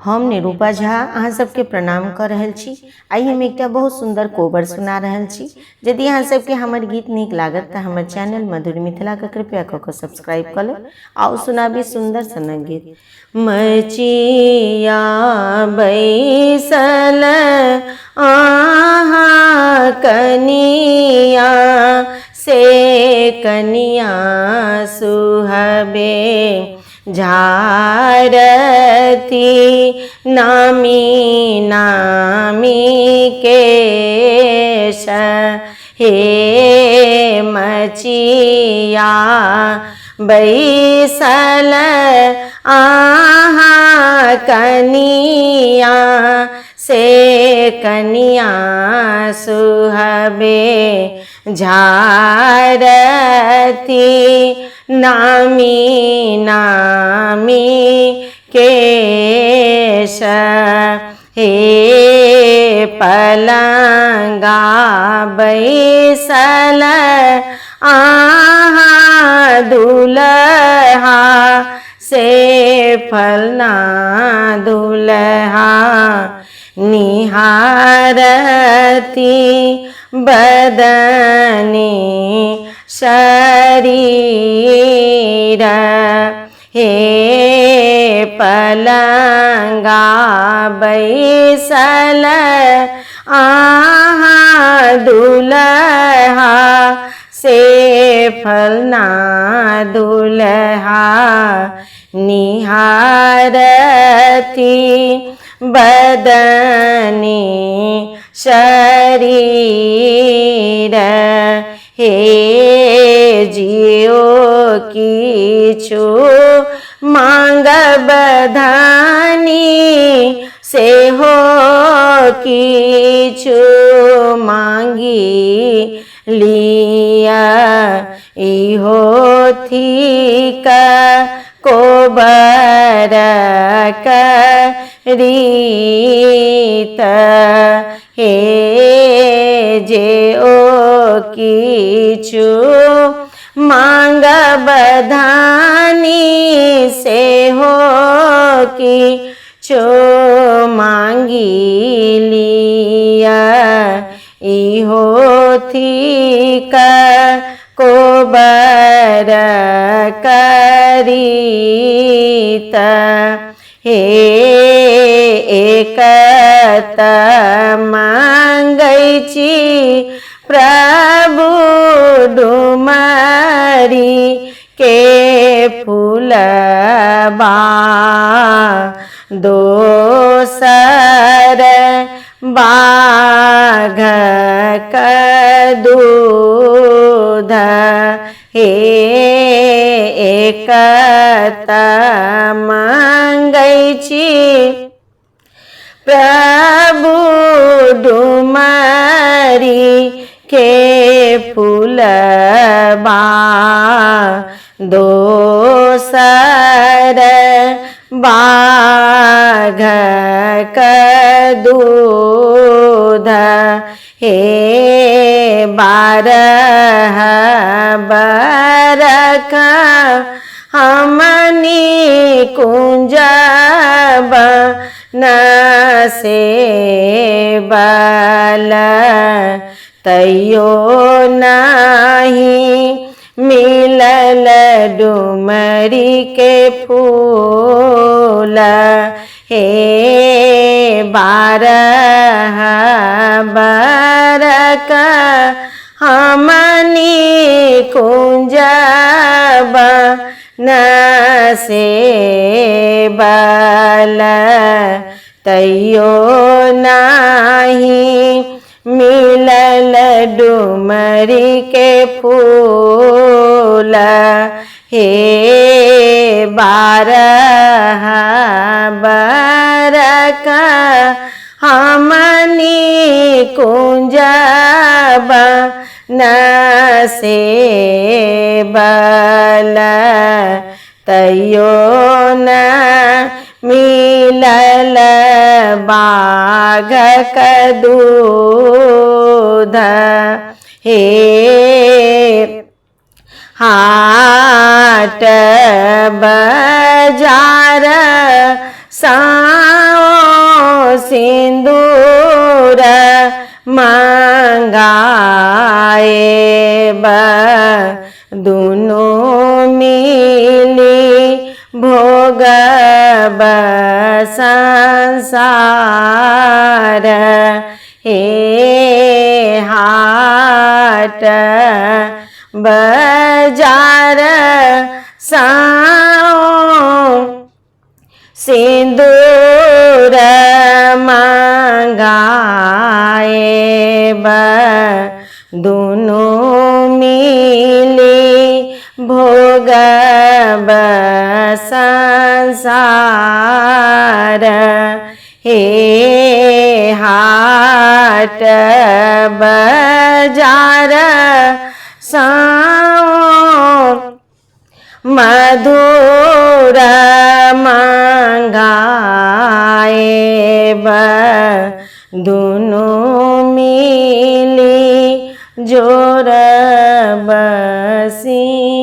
हम निरूपा झा अहाँ सबके प्रणाम कर रहल छी। आइ हम एकटा बहुत सुंदर कोबर सुना रहल छी। यदि अहाँ सबके हमर गीत नीक लागत तऽ हमर चैनल मधुर मिथिला के कृपया कऽ सब्सक्राइब कर लेब। आओ सुनाबी सुंदर सन गीत। मचिया बैसल आहा कनिया से कनिया सुहबे झारती नामी नामी केश हे मचिया बैसल आहा कनिया से कनिया सुहबे झारती नामी नामी केश हे पलंगा बैसल आहा दुल्हा से फलना दुल्हा निहारती बदनी शरीर हे पलंगा बैसल आहा दुल्हा से फलना दुल्हा निहारती बदनी शरीर हे जियो किछु मांगब धनी से हो किछु मांगी लिया इहो थिक कोबर रीत हे जे ओ किछु मांगब धनी से हो किछु मांगी लिया इहो थिक कोबर रीत हे एक त मांगै छी प्रभु डुमरी के फूलबा दोसर बाघक दूध हे एक त मांगै छी प्रभु डुमरी के फूलबा दोसर बाघक दूध हे 12 बरख हमनी कुंजब न से बल तैयो नहीं मिलल डुमरी के फूल हे 12 बरख हमनी कुंजब न से बल तैयो नहीं मिलल डुमरी के फूल हे 12 बरख हमनी कुंजब न से बल तैयो न मिलल बाघक दूध हे हाट बाजार साओ सिंदूर मंगाएब दुनों मिली भोगब संसार हे हाट बाजार साओ सिंदूर मंगाएब दुनों मिली भोगब संसार हे हाट बाजार साओ मधुर मंगाएब दुनों मिली जोरब सिंगार।